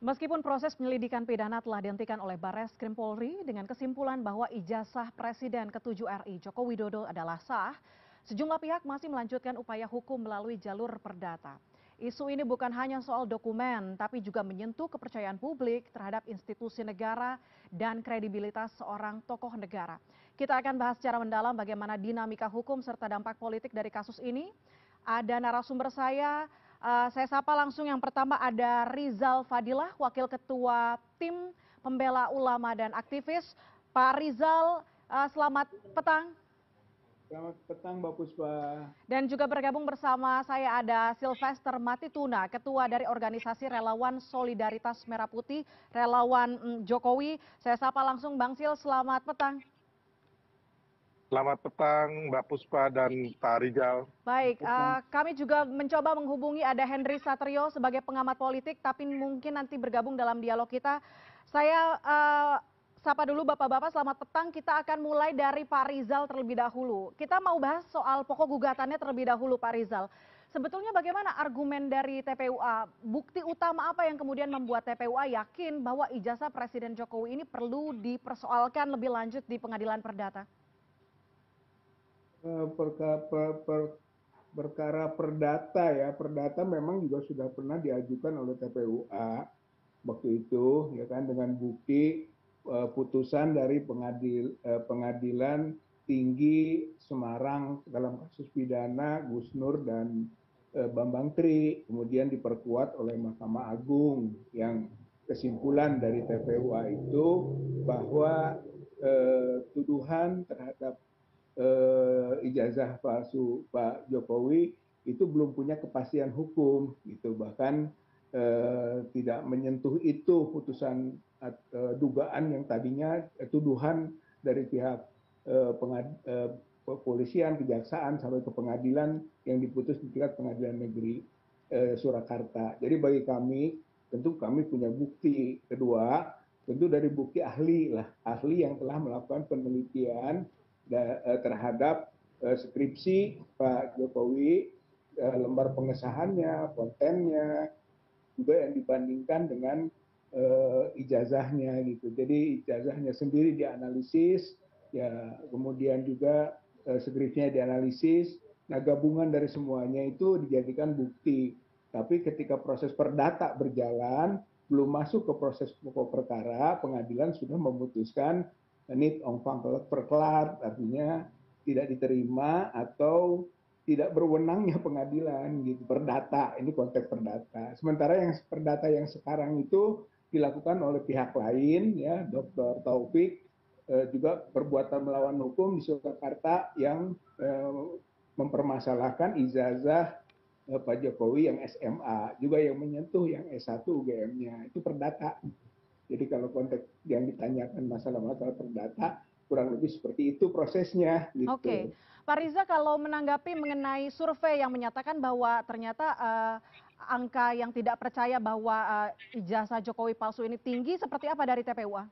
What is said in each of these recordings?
Meskipun proses penyelidikan pidana telah dihentikan oleh Barreskrim Polri dengan kesimpulan bahwa ijazah Presiden ke-7 RI Joko Widodo adalah sah, sejumlah pihak masih melanjutkan upaya hukum melalui jalur perdata. Isu ini bukan hanya soal dokumen, tapi juga menyentuh kepercayaan publik terhadap institusi negara dan kredibilitas seorang tokoh negara. Kita akan bahas secara mendalam bagaimana dinamika hukum serta dampak politik dari kasus ini. Ada narasumber saya sapa langsung yang pertama ada Rizal Fadilah, Wakil Ketua Tim Pembela Ulama dan Aktivis. Pak Rizal, selamat petang. Selamat petang Mbak Puspa. Dan juga bergabung bersama saya ada Sylvester Matituna, Ketua dari Organisasi Relawan Solidaritas Merah Putih, Relawan Jokowi. Saya sapa langsung Bang Sil, selamat petang. Selamat petang Mbak Puspa dan Pak Rizal. Baik, kami juga mencoba menghubungi ada Henry Satrio sebagai pengamat politik, tapi mungkin nanti bergabung dalam dialog kita. Saya sapa dulu Bapak-Bapak, selamat petang. Kita akan mulai dari Pak Rizal terlebih dahulu. Kita mau bahas soal pokok gugatannya terlebih dahulu Pak Rizal. Sebetulnya bagaimana argumen dari TPUA? Bukti utama apa yang kemudian membuat TPUA yakin bahwa ijazah Presiden Jokowi ini perlu dipersoalkan lebih lanjut di pengadilan perdata? Perkara perdata ya, perdata memang juga sudah pernah diajukan oleh TPUA waktu itu, ya kan, dengan bukti putusan dari pengadilan tinggi Semarang dalam kasus pidana Gus Nur dan Bambang Tri, kemudian diperkuat oleh Mahkamah Agung yang kesimpulan dari TPUA itu bahwa tuduhan terhadap ijazah palsu Pak Jokowi itu belum punya kepastian hukum gitu, bahkan tidak menyentuh itu putusan dugaan yang tadinya tuduhan dari pihak kepolisian, kejaksaan sampai ke pengadilan yang diputus di tingkat pengadilan negeri Surakarta. Jadi bagi kami tentu kami punya bukti. Kedua, tentu dari bukti ahli lah, ahli yang telah melakukan penelitian terhadap skripsi Pak Jokowi, lembar pengesahannya, kontennya, juga yang dibandingkan dengan ijazahnya gitu. Jadi ijazahnya sendiri dianalisis, ya kemudian juga skripsinya dianalisis. Nah gabungan dari semuanya itu dijadikan bukti. Tapi ketika proses perdata berjalan, belum masuk ke proses pokok perkara, pengadilan sudah memutuskan nit ongfang perkelar, artinya tidak diterima atau tidak berwenangnya pengadilan gitu, perdata, ini konteks perdata. Sementara yang perdata yang sekarang itu dilakukan oleh pihak lain, ya Dr. Taufik juga perbuatan melawan hukum di Surakarta yang mempermasalahkan ijazah Pak Jokowi yang SMA, juga yang menyentuh yang S1 UGM-nya, itu perdata. Jadi kalau konteks yang ditanyakan masalah-masalah perdata, kurang lebih seperti itu prosesnya. Gitu. Oke, Pak Riza kalau menanggapi mengenai survei yang menyatakan bahwa ternyata angka yang tidak percaya bahwa ijazah Jokowi palsu ini tinggi, seperti apa dari TPUA?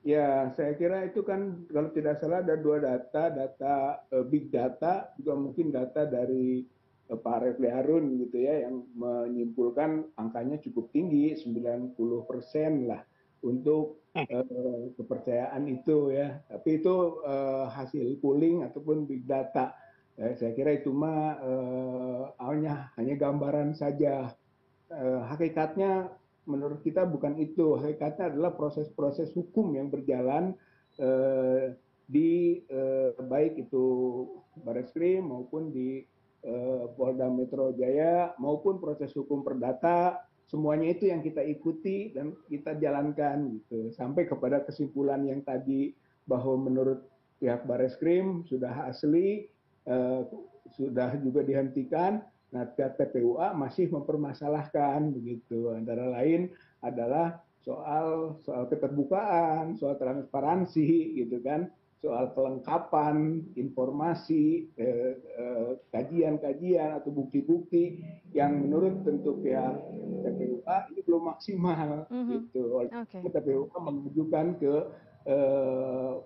Ya, saya kira itu kan kalau tidak salah ada dua data, data big data, juga mungkin data dari Pak Refli Harun gitu ya, yang menyimpulkan angkanya cukup tinggi, 90% lah untuk kepercayaan itu ya. Tapi itu hasil pooling ataupun big data. Saya kira itu mah hanya gambaran saja. Hakikatnya menurut kita bukan itu. Hakikatnya adalah proses-proses hukum yang berjalan di baik itu Barreskrim maupun di Polda Metro Jaya maupun proses hukum perdata, semuanya itu yang kita ikuti dan kita jalankan gitu sampai kepada kesimpulan yang tadi bahwa menurut pihak Barreskrim sudah asli, sudah juga dihentikan. Nah, pihak TPUA masih mempermasalahkan begitu. Antara lain adalah soal keterbukaan, soal transparansi gitu kan, soal kelengkapan informasi, kajian-kajian atau bukti-bukti yang menurut tentu pihak TPUA ini belum maksimal gitu. Okay. TPUA mengajukan ke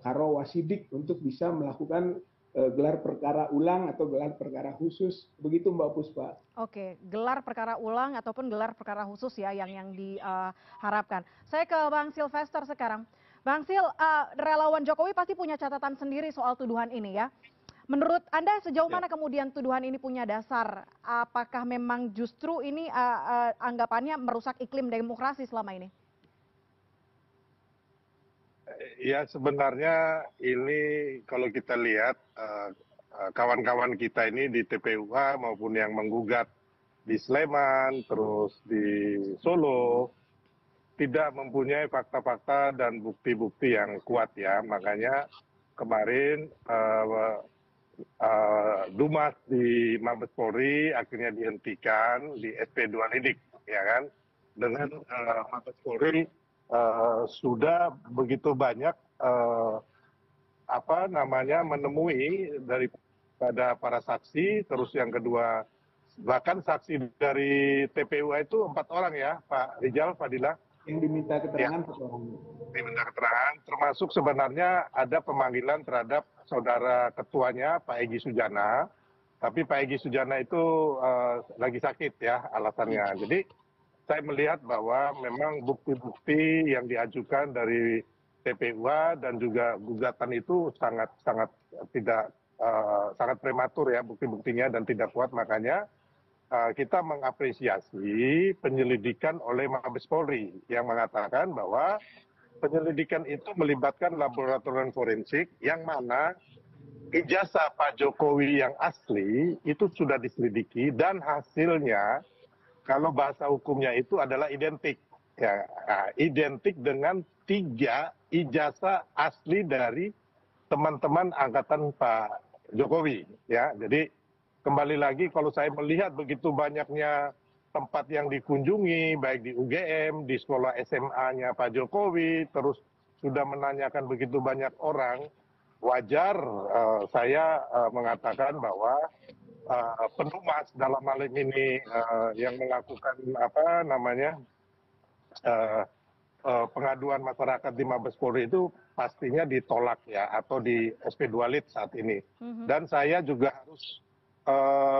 Karo Wasidik untuk bisa melakukan gelar perkara ulang atau gelar perkara khusus. Begitu Mbak Puspa. Oke, gelar perkara ulang ataupun gelar perkara khusus ya yang diharapkan. Saya ke Bang Silvester sekarang. Bang Sil, relawan Jokowi pasti punya catatan sendiri soal tuduhan ini ya. Menurut Anda sejauh mana kemudian tuduhan ini punya dasar? Apakah memang justru ini anggapannya merusak iklim demokrasi selama ini? Ya sebenarnya ini kalau kita lihat kawan-kawan kita ini di TPUA maupun yang menggugat di Sleman, terus di Solo, tidak mempunyai fakta-fakta dan bukti-bukti yang kuat ya. Makanya kemarin Dumas di Mabes Polri akhirnya dihentikan di SP2 Lidik, ya kan? Dengan Mabes Polri sudah begitu banyak menemui daripada para saksi, terus yang kedua bahkan saksi dari TPUA itu 4 orang ya, Pak Rijal, Fadila. Yang diminta keterangan ya. Diminta keterangan, termasuk sebenarnya ada pemanggilan terhadap saudara ketuanya Pak Egy Sujana, tapi Pak Egy Sujana itu lagi sakit ya alasannya. Jadi saya melihat bahwa memang bukti-bukti yang diajukan dari TPUA dan juga gugatan itu sangat prematur ya bukti-buktinya dan tidak kuat, makanya kita mengapresiasi penyelidikan oleh Mabes Polri yang mengatakan bahwa penyelidikan itu melibatkan laboratorium forensik yang mana ijazah Pak Jokowi yang asli itu sudah diselidiki dan hasilnya kalau bahasa hukumnya itu adalah identik ya, identik dengan 3 ijazah asli dari teman-teman angkatan Pak Jokowi ya. Jadi kembali lagi kalau saya melihat begitu banyaknya tempat yang dikunjungi, baik di UGM, di sekolah SMA-nya Pak Jokowi, terus sudah menanyakan begitu banyak orang, wajar saya mengatakan bahwa penumas dalam hal ini yang melakukan pengaduan masyarakat di Mabes Polri itu pastinya ditolak ya, atau di SP2 Lid saat ini. Dan saya juga harus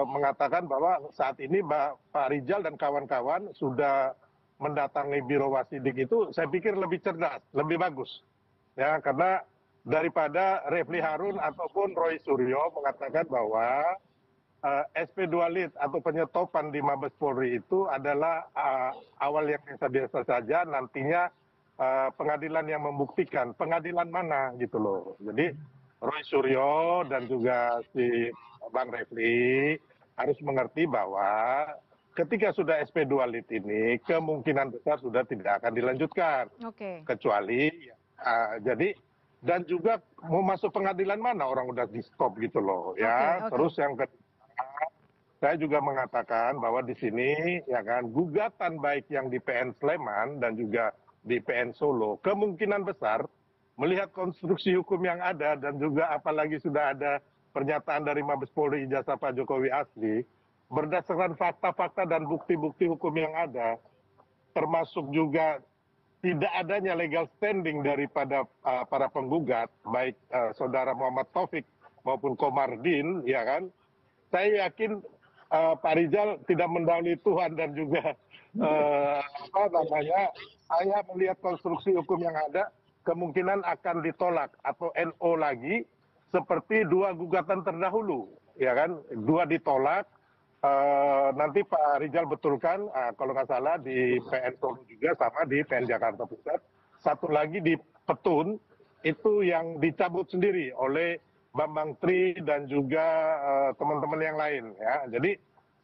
mengatakan bahwa saat ini Pak Rijal dan kawan-kawan sudah mendatangi Biro Wasidik itu saya pikir lebih cerdas, lebih bagus. Ya, karena daripada Refli Harun ataupun Roy Suryo mengatakan bahwa SP2 Lid atau penyetopan di Mabes Polri itu adalah awal yang biasa-biasa saja, nantinya pengadilan yang membuktikan. Pengadilan mana gitu loh. Jadi Roy Suryo dan juga si Bang Refli harus mengerti bahwa ketika sudah SP2 Lid ini kemungkinan besar sudah tidak akan dilanjutkan. Kecuali jadi dan juga mau masuk pengadilan mana orang udah di stop gitu loh ya. Terus yang kedua saya juga mengatakan bahwa di sini ya kan gugatan baik yang di PN Sleman dan juga di PN Solo kemungkinan besar melihat konstruksi hukum yang ada dan juga apalagi sudah ada pernyataan dari Mabes Polri ijazah Pak Jokowi asli, berdasarkan fakta-fakta dan bukti-bukti hukum yang ada, termasuk juga tidak adanya legal standing daripada para penggugat, baik saudara Muhammad Taufik maupun Komardin, ya kan, saya yakin Pak Rijal tidak mendahului Tuhan dan juga saya melihat konstruksi hukum yang ada kemungkinan akan ditolak atau NO lagi seperti 2 gugatan terdahulu, ya kan, 2 ditolak. Nanti Pak Rijal betulkan kalau nggak salah di PN Solo juga sama di PN Jakarta Pusat. Satu lagi di Petun itu yang dicabut sendiri oleh Bambang Tri dan juga teman-teman yang lain ya. Jadi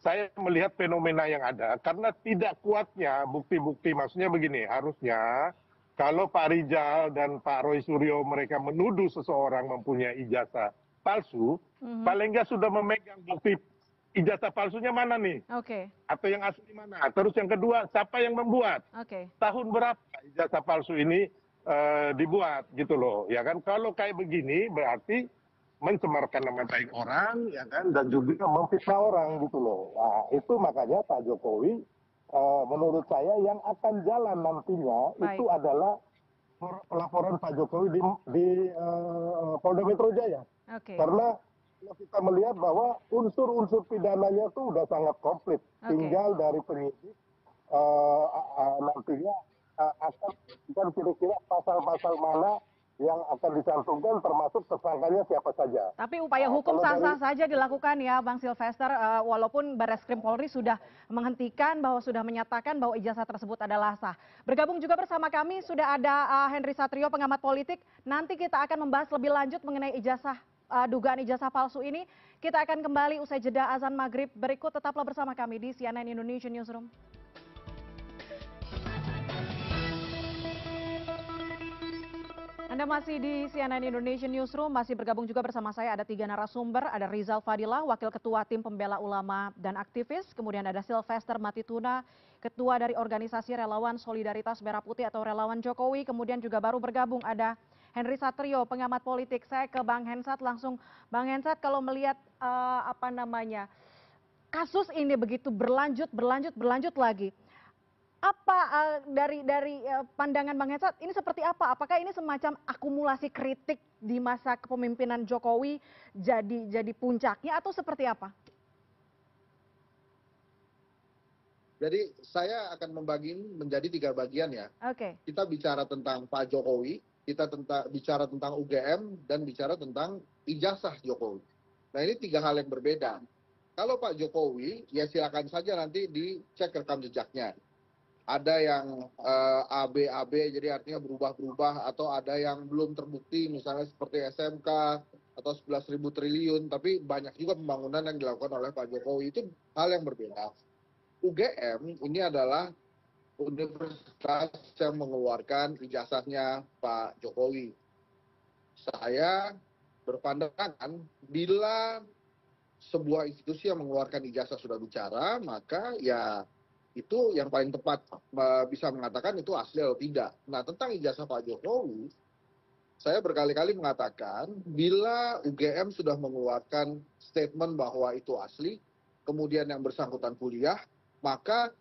saya melihat fenomena yang ada karena tidak kuatnya bukti-bukti, maksudnya begini, harusnya kalau Pak Rijal dan Pak Roy Suryo mereka menuduh seseorang mempunyai ijazah palsu, paling nggak sudah memegang bukti ijazah palsunya mana nih? Atau yang asli mana? Terus yang kedua, siapa yang membuat? Tahun berapa ijazah palsu ini dibuat gitu loh, ya kan? Kalau kayak begini berarti mencemarkan nama baik orang, ya kan, dan juga memfitnah orang gitu loh. Nah, itu makanya Pak Jokowi menurut saya yang akan jalan nantinya itu adalah pelaporan Pak Jokowi di Polda Metro Jaya. Karena kalau kita melihat bahwa unsur-unsur pidananya itu sudah sangat komplit. Tinggal dari penyidik nantinya akan dan kira-kira pasal-pasal mana yang akan dicantumkan termasuk tersangkanya siapa saja. Tapi upaya hukum sah-sah saja dilakukan ya Bang Silvester, walaupun Barreskrim Polri sudah menghentikan bahwa sudah menyatakan bahwa ijazah tersebut adalah sah. Bergabung juga bersama kami sudah ada Henry Satrio, pengamat politik. Nanti kita akan membahas lebih lanjut mengenai ijazah, dugaan ijazah palsu ini. Kita akan kembali usai jeda azan maghrib berikut. Tetaplah bersama kami di CNN Indonesia Newsroom. Anda masih di CNN Indonesia Newsroom, masih bergabung juga bersama saya ada 3 narasumber, ada Rizal Fadilah, Wakil Ketua Tim Pembela Ulama dan Aktivis, kemudian ada Sylvester Matituna, Ketua dari Organisasi Relawan Solidaritas Merah Putih atau Relawan Jokowi, kemudian juga baru bergabung ada Henry Satrio, pengamat politik. Saya ke Bang Hensat langsung. Bang Hensat, kalau melihat kasus ini begitu berlanjut lagi. Apa dari pandangan Bang Hensat ini seperti apa? Apakah ini semacam akumulasi kritik di masa kepemimpinan Jokowi jadi puncaknya atau seperti apa? Jadi saya akan membagi menjadi 3 bagian ya. Oke. Kita bicara tentang Pak Jokowi, kita bicara tentang UGM, dan bicara tentang ijazah Jokowi. Nah ini 3 hal yang berbeda. Kalau Pak Jokowi, ya silakan saja nanti dicek rekam jejaknya. Ada yang AB, jadi artinya berubah-berubah, atau ada yang belum terbukti, misalnya seperti SMK atau 11.000 triliun, tapi banyak juga pembangunan yang dilakukan oleh Pak Jokowi, itu hal yang berbeda. UGM ini adalah universitas yang mengeluarkan ijazahnya Pak Jokowi. Saya berpandangan bila sebuah institusi yang mengeluarkan ijazah sudah bicara, maka ya itu yang paling tepat bisa mengatakan itu asli atau tidak. Nah, tentang ijazah Pak Jokowi, saya berkali-kali mengatakan bila UGM sudah mengeluarkan statement bahwa itu asli, kemudian yang bersangkutan kuliah, maka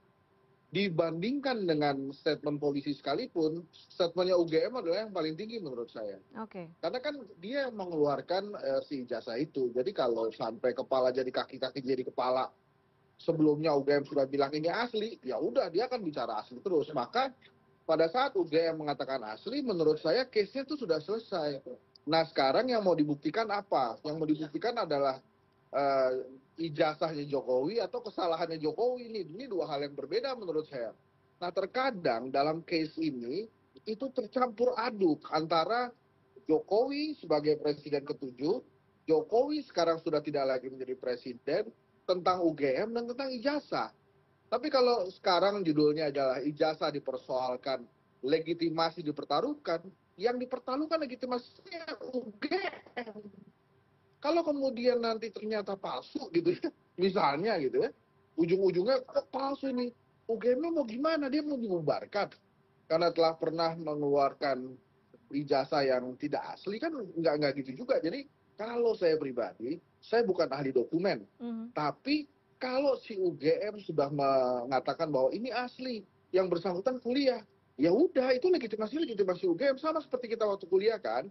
dibandingkan dengan statement polisi sekalipun, statementnya UGM adalah yang paling tinggi menurut saya. Oke. Karena kan dia yang mengeluarkan si ijazah itu. Jadi kalau sampai kepala jadi kaki, kaki jadi kepala, sebelumnya UGM sudah bilang ini asli, ya udah dia akan bicara asli terus. Maka pada saat UGM mengatakan asli, menurut saya case-nya itu sudah selesai. Nah sekarang yang mau dibuktikan apa? Yang mau dibuktikan adalah ijazahnya Jokowi atau kesalahannya Jokowi. Ini 2 hal yang berbeda menurut saya. Nah terkadang dalam case ini itu tercampur aduk antara Jokowi sebagai presiden ke-7, Jokowi sekarang sudah tidak lagi menjadi presiden, tentang UGM dan tentang ijazah. Tapi kalau sekarang judulnya adalah ijazah dipersoalkan, legitimasi dipertaruhkan, yang dipertaruhkan legitimasinya UGM. Kalau kemudian nanti ternyata palsu gitu ya, misalnya gitu ya, ujung-ujungnya kok palsu ini, UGM-nya mau gimana? Dia mau dibubarkan karena telah pernah mengeluarkan ijazah yang tidak asli, kan nggak gitu juga. Jadi kalau saya pribadi, saya bukan ahli dokumen, tapi kalau si UGM sudah mengatakan bahwa ini asli, yang bersangkutan kuliah, ya udah itu legitimasi UGM, sama seperti kita waktu kuliah kan.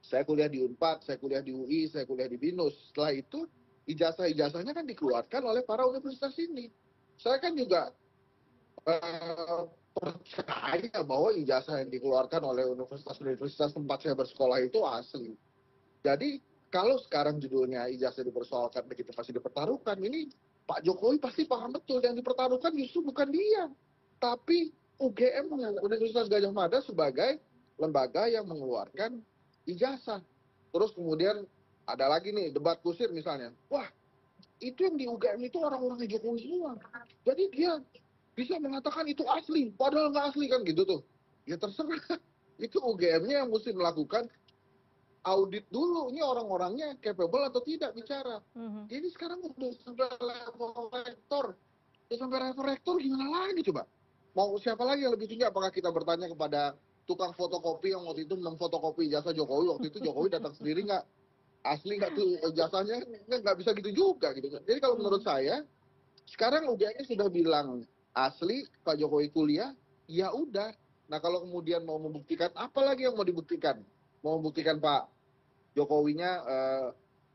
Saya kuliah di Unpad, saya kuliah di UI, saya kuliah di BINUS. Setelah itu ijazah-ijazahnya kan dikeluarkan oleh para universitas ini. Saya kan juga percaya bahwa ijazah yang dikeluarkan oleh universitas tempat saya bersekolah itu asli. Jadi kalau sekarang judulnya ijazah dipersoalkan, legitimasi dipertaruhkan, ini Pak Jokowi pasti paham betul yang dipertaruhkan justru bukan dia, tapi UGM-nya, Universitas Gadjah Mada sebagai lembaga yang mengeluarkan ijazah. Terus kemudian ada lagi nih debat kusir misalnya, wah itu yang di UGM itu orang-orangnya Jokowi semua, jadi dia bisa mengatakan itu asli, padahal nggak asli kan gitu tuh. Ya terserah, itu UGM-nya yang mesti melakukan audit dulu, ini orang-orangnya capable atau tidak bicara. Jadi sekarang udah sampai level rektor, sampai level rektor gimana lagi coba? Mau siapa lagi yang lebih tinggi? Apakah kita bertanya kepada tukang fotokopi yang waktu itu memfotokopi ijazah Jokowi, waktu itu Jokowi datang sendiri nggak? Asli nggak tuh ijazahnya? Nggak bisa gitu juga gitu. Jadi kalau menurut saya, sekarang UGM sudah bilang asli, Pak Jokowi kuliah, ya udah. Nah kalau kemudian mau membuktikan, apa lagi yang mau dibuktikan? Mau membuktikan Pak Jokowinya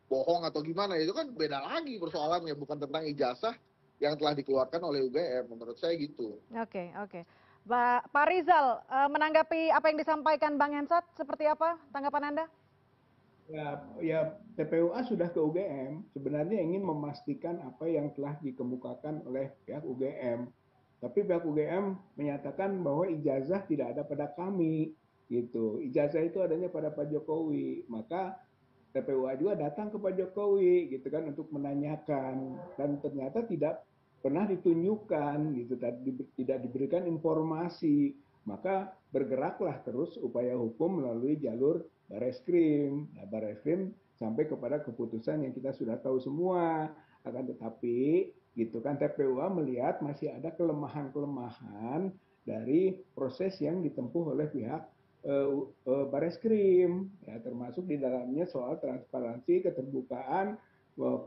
bohong atau gimana, itu kan beda lagi persoalannya, bukan tentang ijazah yang telah dikeluarkan oleh UGM, menurut saya gitu. Oke, oke. Pak Rizal, menanggapi apa yang disampaikan Bang Hensat, seperti apa tanggapan Anda? Ya, TPUA sudah ke UGM, sebenarnya ingin memastikan apa yang telah dikemukakan oleh pihak UGM. Tapi pihak UGM menyatakan bahwa ijazah tidak ada pada kami, gitu. Ijazah itu adanya pada Pak Jokowi. Maka TPUA juga datang ke Pak Jokowi, gitu kan, untuk menanyakan, dan ternyata tidak pernah ditunjukkan, gitu, tidak diberikan informasi. Maka bergeraklah terus upaya hukum melalui jalur Bareskrim. Nah, Bareskrim sampai kepada keputusan yang kita sudah tahu semua. Akan tetapi, gitu kan, TPUA melihat masih ada kelemahan-kelemahan dari proses yang ditempuh oleh pihak Bareskrim, ya, termasuk di dalamnya soal transparansi, keterbukaan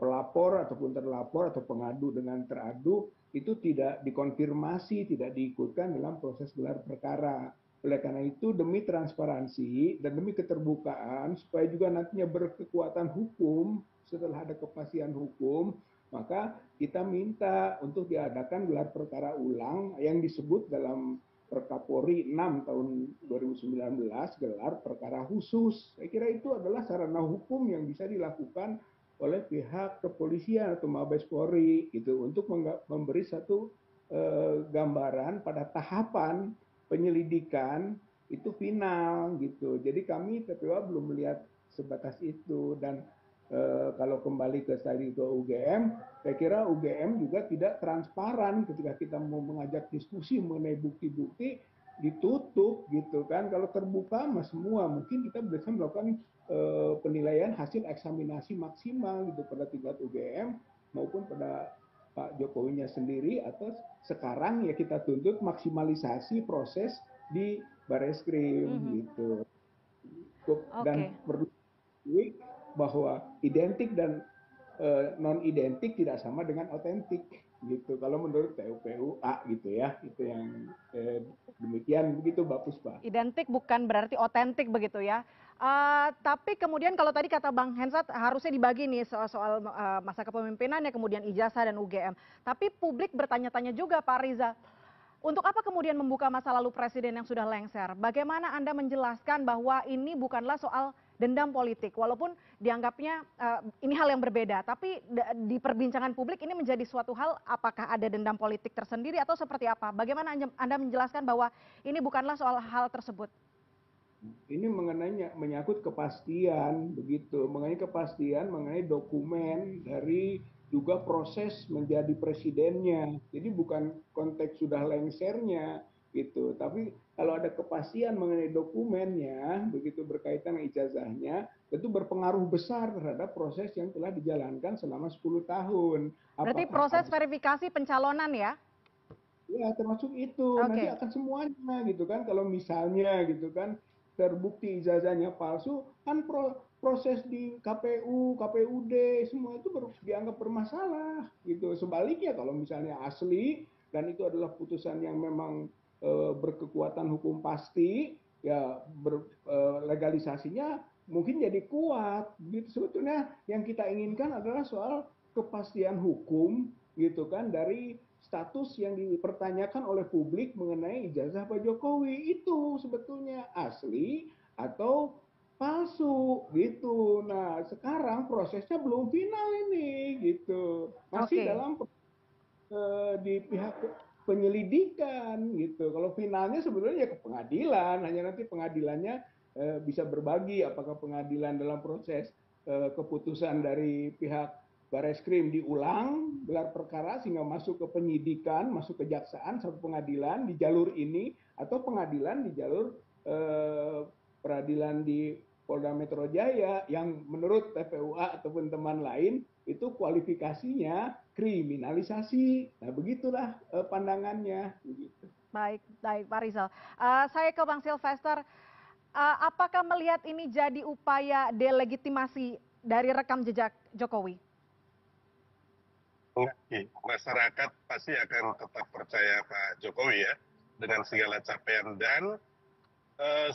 pelapor ataupun terlapor atau pengadu dengan teradu itu tidak dikonfirmasi, tidak diikutkan dalam proses gelar perkara. Oleh karena itu, demi transparansi dan demi keterbukaan, supaya juga nantinya berkekuatan hukum, setelah ada kepastian hukum, maka kita minta untuk diadakan gelar perkara ulang yang disebut dalam Perkapolri 6 tahun 2019 gelar perkara khusus. Saya kira itu adalah sarana hukum yang bisa dilakukan oleh pihak kepolisian atau Mabes Polri gitu untuk memberi satu gambaran pada tahapan penyelidikan itu final gitu. Jadi kami TPUA belum melihat sebatas itu, dan kalau kembali ke tadi ke UGM, saya kira UGM juga tidak transparan ketika kita mau mengajak diskusi mengenai bukti-bukti, ditutup gitu kan. Kalau terbuka mas semua mungkin kita bisa melakukan penilaian hasil eksaminasi maksimal gitu pada tingkat UGM maupun pada Pak Jokowinya sendiri, atau sekarang ya kita tuntut maksimalisasi proses di Bareskrim gitu. Dan perlu bahwa identik dan non identik tidak sama dengan otentik gitu. Kalau menurut TPUA gitu ya, itu yang demikian begitu Mbak Puspa. Identik bukan berarti otentik begitu ya. Tapi kemudian kalau tadi kata Bang Hensat harusnya dibagi nih soal masa kepemimpinannya, kemudian ijazah dan UGM. Tapi publik bertanya-tanya juga Pak Riza, untuk apa kemudian membuka masa lalu presiden yang sudah lengser? Bagaimana Anda menjelaskan bahwa ini bukanlah soal dendam politik, walaupun dianggapnya ini hal yang berbeda, tapi di perbincangan publik ini menjadi suatu hal, apakah ada dendam politik tersendiri atau seperti apa? Bagaimana Anda menjelaskan bahwa ini bukanlah soal hal tersebut? Ini mengenai menyangkut kepastian begitu, mengenai kepastian mengenai dokumen dari juga proses menjadi presidennya. Jadi bukan konteks sudah lengsernya gitu, tapi kalau ada kepastian mengenai dokumennya begitu berkaitan dengan ijazahnya, tentu berpengaruh besar terhadap proses yang telah dijalankan selama 10 tahun. Berarti Apakah proses verifikasi pencalonan ya? ya termasuk itu, nanti Oke. akan semuanya gitu kan. Kalau misalnya gitu kan terbukti ijazahnya palsu, kan proses di KPU, KPUD semua itu dianggap bermasalah gitu. Sebaliknya kalau misalnya asli dan itu adalah putusan yang memang berkekuatan hukum pasti, ya legalisasinya mungkin jadi kuat gitu. Sebetulnya yang kita inginkan adalah soal kepastian hukum gitu kan, dari status yang dipertanyakan oleh publik mengenai ijazah Pak Jokowi itu sebetulnya asli atau palsu gitu. Nah, sekarang prosesnya belum final ini gitu. Masih Oke. dalam di pihak penyelidikan gitu. Kalau finalnya sebenarnya ya ke pengadilan, hanya nanti pengadilannya bisa berbagi apakah pengadilan dalam proses keputusan dari pihak Bareskrim diulang gelar perkara sehingga masuk ke penyidikan, masuk ke kejaksaan sampai pengadilan di jalur ini, atau pengadilan di jalur peradilan di Polda Metro Jaya yang menurut TPUA ataupun teman lain itu kualifikasinya kriminalisasi. Nah, begitulah pandangannya. Begitu. Baik, baik Pak Rizal. Saya ke Bang Silvester. Apakah melihat ini jadi upaya delegitimasi dari rekam jejak Jokowi? Masyarakat pasti akan tetap percaya Pak Jokowi ya dengan segala capaian, dan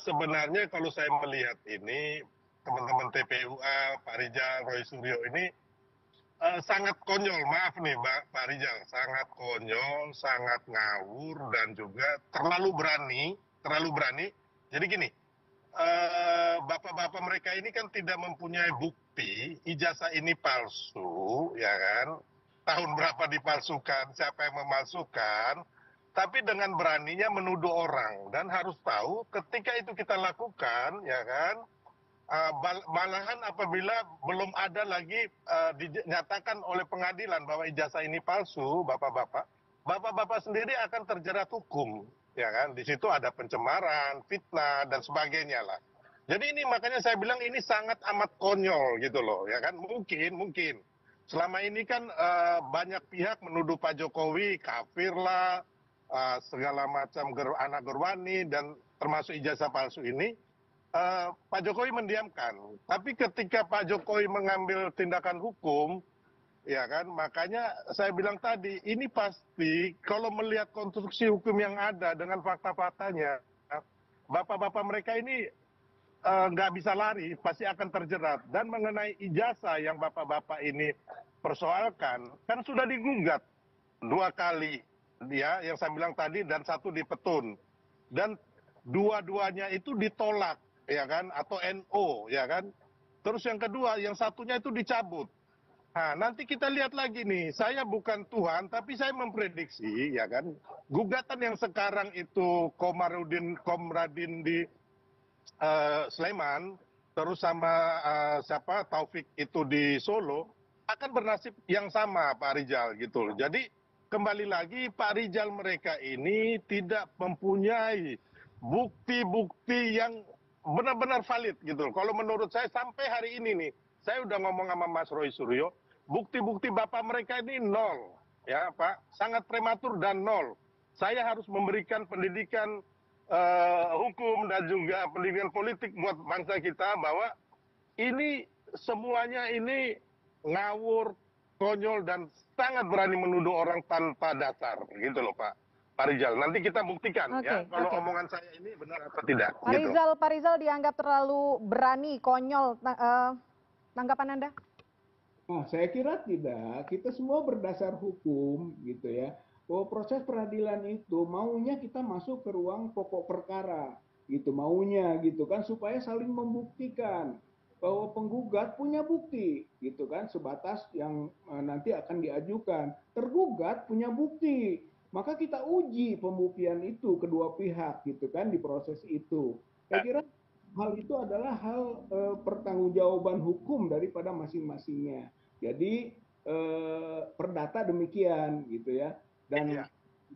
sebenarnya kalau saya melihat ini teman-teman TPUA, Pak Rijal, Roy Suryo ini sangat konyol, maaf nih Pak Rijal, sangat konyol, sangat ngawur dan juga terlalu berani. Jadi gini, bapak-bapak mereka ini kan tidak mempunyai bukti ijazah ini palsu, ya kan? Tahun berapa dipalsukan, siapa yang memalsukan, tapi dengan beraninya menuduh orang dan harus tahu ketika itu kita lakukan, ya kan? Malahan apabila belum ada lagi dinyatakan oleh pengadilan bahwa ijazah ini palsu, bapak-bapak sendiri akan terjerat hukum, ya kan? Di situ ada pencemaran, fitnah dan sebagainya lah. Jadi ini makanya saya bilang ini sangat amat konyol gitu loh, ya kan? Mungkin selama ini kan banyak pihak menuduh Pak Jokowi kafir lah, segala macam anak gerwani dan termasuk ijazah palsu ini. Pak Jokowi mendiamkan, tapi ketika Pak Jokowi mengambil tindakan hukum, ya kan, makanya saya bilang tadi, ini pasti kalau melihat konstruksi hukum yang ada dengan fakta-faktanya, bapak-bapak mereka ini nggak bisa lari, pasti akan terjerat. Dan mengenai ijazah yang bapak-bapak ini persoalkan, kan sudah digugat 2 kali, ya, yang saya bilang tadi, dan 1 di Petun. Dan dua-duanya itu ditolak, ya kan, atau NO, ya kan. Terus yang kedua, yang satunya itu dicabut. Nah, nanti kita lihat lagi nih, saya bukan Tuhan, tapi saya memprediksi, ya kan, gugatan yang sekarang itu Komradin di Sleman, terus sama siapa Taufik itu di Solo, akan bernasib yang sama Pak Rijal gitu. Jadi kembali lagi Pak Rijal mereka ini tidak mempunyai bukti-bukti yang benar-benar valid gitu. Kalau menurut saya sampai hari ini nih, saya udah ngomong sama Mas Roy Suryo, bukti-bukti bapak mereka ini nol, ya Pak, sangat prematur dan nol. Saya harus memberikan pendidikan hukum dan juga pendidikan politik buat bangsa kita bahwa ini semuanya ini ngawur, konyol dan sangat berani menuduh orang tanpa dasar, gitu loh Pak. Pak Rijal, nanti kita buktikan ya kalau omongan saya ini benar atau tidak. Pak Rizal dianggap terlalu berani, konyol. Tanggapan Anda? Nah, saya kira tidak. Kita semua berdasar hukum, gitu ya. Bahwa proses peradilan itu maunya kita masuk ke ruang pokok perkara, gitu maunya, gitu kan, supaya saling membuktikan bahwa penggugat punya bukti, gitu kan, sebatas yang nanti akan diajukan. Tergugat punya bukti. Maka kita uji pembuktian itu kedua pihak gitu kan di proses itu. Saya kira hal itu adalah hal pertanggungjawaban hukum daripada masing-masingnya. Jadi perdata demikian gitu ya. Dan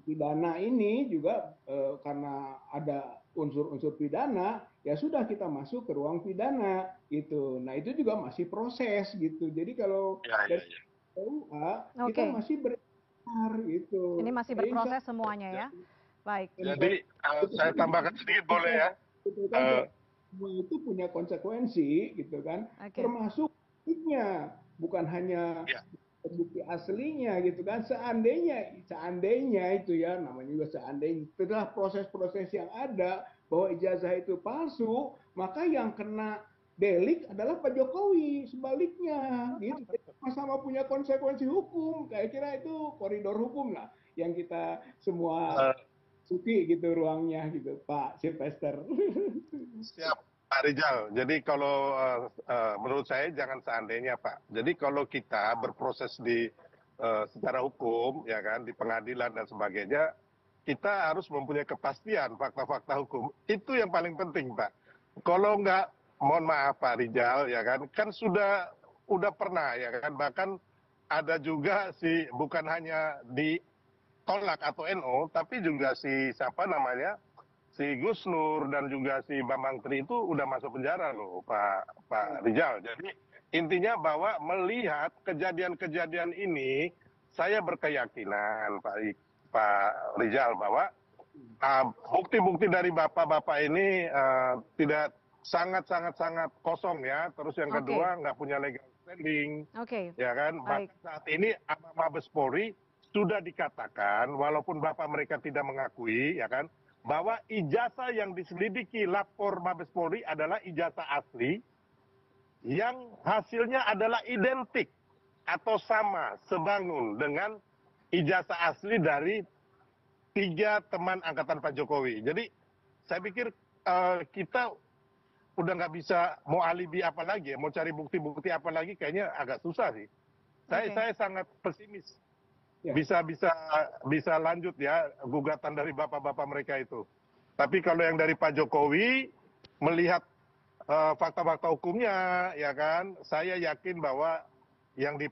pidana ini juga karena ada unsur-unsur pidana, ya sudah kita masuk ke ruang pidana gitu. Nah, itu juga masih proses gitu. Jadi kalau dari kita masih gitu. Ini masih berproses semuanya ya. Baik. Jadi saya tambahkan sedikit boleh ya. Semua itu punya konsekuensi gitu kan. Termasuk buktinya, bukan hanya bukti aslinya gitu kan. Seandainya itu ya, namanya juga seandainya. Setelah proses-proses yang ada bahwa ijazah itu palsu, maka yang kena delik adalah Pak Jokowi, sebaliknya gitu. Sama-sama punya konsekuensi hukum. Kayak kira itu koridor hukum lah yang kita semua suki gitu ruangnya gitu, Pak Sylvester. Siap, Pak Rijal. Jadi kalau menurut saya jangan seandainya, Pak. Jadi kalau kita berproses di secara hukum, ya kan, di pengadilan dan sebagainya, kita harus mempunyai kepastian fakta-fakta hukum. Itu yang paling penting, Pak. Kalau nggak, mohon maaf Pak Rijal, ya kan sudah pernah ya kan, bahkan ada juga bukan hanya ditolak atau NO, tapi juga siapa namanya, si Gus Nur dan juga si Bambang Tri itu udah masuk penjara loh Pak Rijal. Jadi intinya bahwa melihat kejadian-kejadian ini, saya berkeyakinan Pak Rijal bahwa bukti-bukti dari bapak-bapak ini tidak sangat kosong ya. Terus yang kedua nggak punya legal standing, ya kan. Bahkan saat ini Mabes Polri sudah dikatakan, walaupun bapak mereka tidak mengakui, ya kan, bahwa ijazah yang diselidiki lapor Mabes Polri adalah ijazah asli yang hasilnya adalah identik atau sama sebangun dengan ijazah asli dari 3 teman angkatan Pak Jokowi. Jadi saya pikir kita udah nggak bisa mau alibi apa lagi ya, mau cari bukti-bukti apa lagi kayaknya agak susah sih. Saya sangat pesimis Ya. bisa lanjut ya gugatan dari bapak-bapak mereka itu. Tapi kalau yang dari Pak Jokowi melihat fakta-fakta hukumnya, ya kan, saya yakin bahwa yang di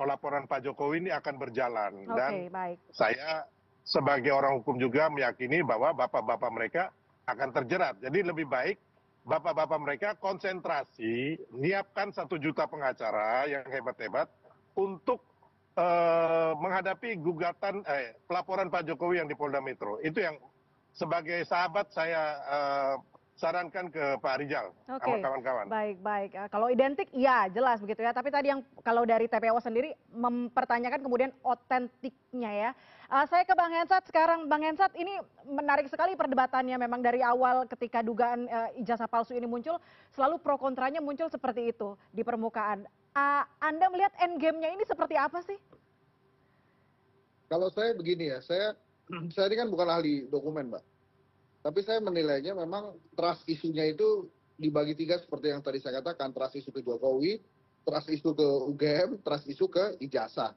laporan Pak Jokowi ini akan berjalan. Dan baik. saya sebagai orang hukum juga meyakini bahwa bapak-bapak mereka akan terjerat. Jadi lebih baik bapak-bapak mereka konsentrasi, nyiapkan 1 juta pengacara yang hebat-hebat untuk menghadapi gugatan pelaporan Pak Jokowi yang di Polda Metro. Itu yang sebagai sahabat saya sarankan ke Pak Rijal sama kawan-kawan. Baik. Kalau identik, ya jelas begitu ya. Tapi tadi yang kalau dari TPO sendiri mempertanyakan kemudian otentiknya ya. Saya ke Bang Hensat sekarang. Bang Hensat, ini menarik sekali perdebatannya. Memang dari awal ketika dugaan ijazah palsu ini muncul, selalu pro kontranya muncul seperti itu di permukaan. Anda melihat endgame-nya ini seperti apa sih? Kalau saya begini ya, saya ini kan bukan ahli dokumen, Mbak. Tapi saya menilainya memang trust isunya itu dibagi 3 seperti yang tadi saya katakan. Trust isu ke Jokowi, trust isu ke UGM, trust isu ke ijazah.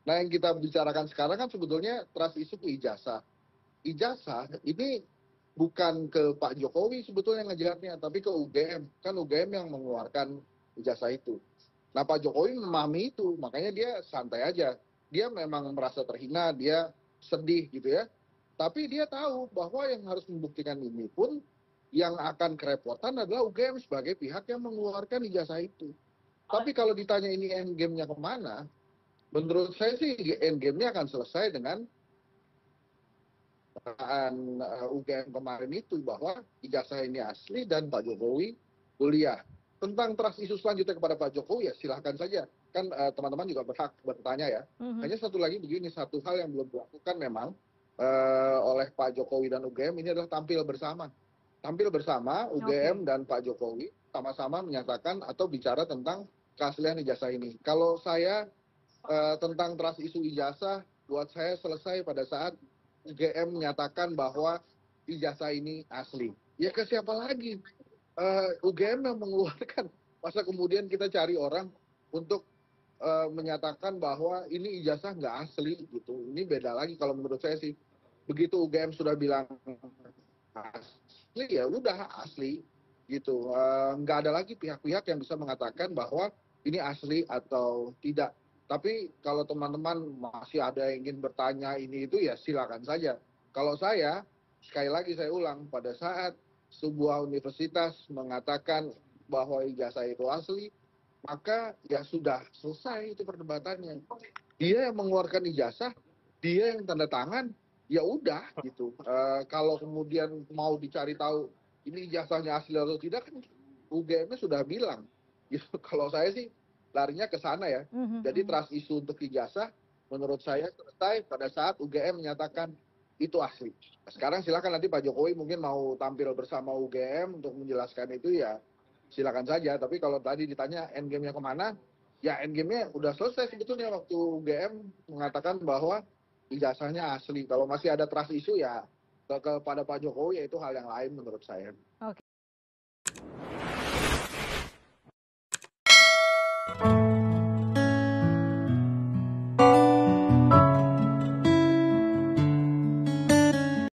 Nah yang kita bicarakan sekarang kan sebetulnya trust isu ke ijazah. Ijazah ini bukan ke Pak Jokowi sebetulnya ngejeratnya, tapi ke UGM. Kan UGM yang mengeluarkan ijazah itu. Nah Pak Jokowi memahami itu, makanya dia santai aja. Dia memang merasa terhina, dia sedih gitu ya. Tapi dia tahu bahwa yang harus membuktikan ini pun yang akan kerepotan adalah UGM sebagai pihak yang mengeluarkan ijazah itu. Tapi kalau ditanya ini endgame-nya kemana, menurut saya sih endgame-nya akan selesai dengan UGM kemarin itu bahwa ijazah ini asli dan Pak Jokowi kuliah. Tentang trust isu selanjutnya kepada Pak Jokowi ya silahkan saja. Kan teman-teman juga berhak bertanya ya. Hanya satu lagi begini, satu hal yang belum dilakukan memang oleh Pak Jokowi dan UGM ini adalah tampil bersama. Tampil bersama UGM dan Pak Jokowi sama-sama menyatakan atau bicara tentang keaslian ijazah ini. Kalau saya tentang trust isu ijazah, buat saya selesai pada saat UGM menyatakan bahwa ijazah ini asli. Ya ke siapa lagi? UGM yang mengeluarkan. Masa kemudian kita cari orang untuk menyatakan bahwa ini ijazah nggak asli gitu. Ini beda lagi kalau menurut saya sih. Begitu UGM sudah bilang asli ya udah asli gitu. Nggak ada lagi pihak-pihak yang bisa mengatakan bahwa ini asli atau tidak. Tapi kalau teman-teman masih ada yang ingin bertanya ini itu ya silakan saja. Kalau saya, sekali lagi saya ulang, pada saat sebuah universitas mengatakan bahwa ijazah itu asli, maka ya sudah selesai itu perdebatannya. Dia yang mengeluarkan ijazah, dia yang tanda tangan, ya udah gitu. Kalau kemudian mau dicari tahu ini ijazahnya asli atau tidak kan UGM-nya sudah bilang. Gitu. Kalau saya sih larinya ke sana ya. Jadi trust isu untuk ijazah menurut saya selesai pada saat UGM menyatakan itu asli. Sekarang silakan nanti Pak Jokowi mungkin mau tampil bersama UGM untuk menjelaskan itu ya silakan saja. Tapi kalau tadi ditanya endgame-nya kemana, ya endgame-nya udah selesai sebetulnya waktu UGM mengatakan bahwa ijazahnya asli. Kalau masih ada trust isu ya kepada Pak Jokowi ya itu hal yang lain menurut saya.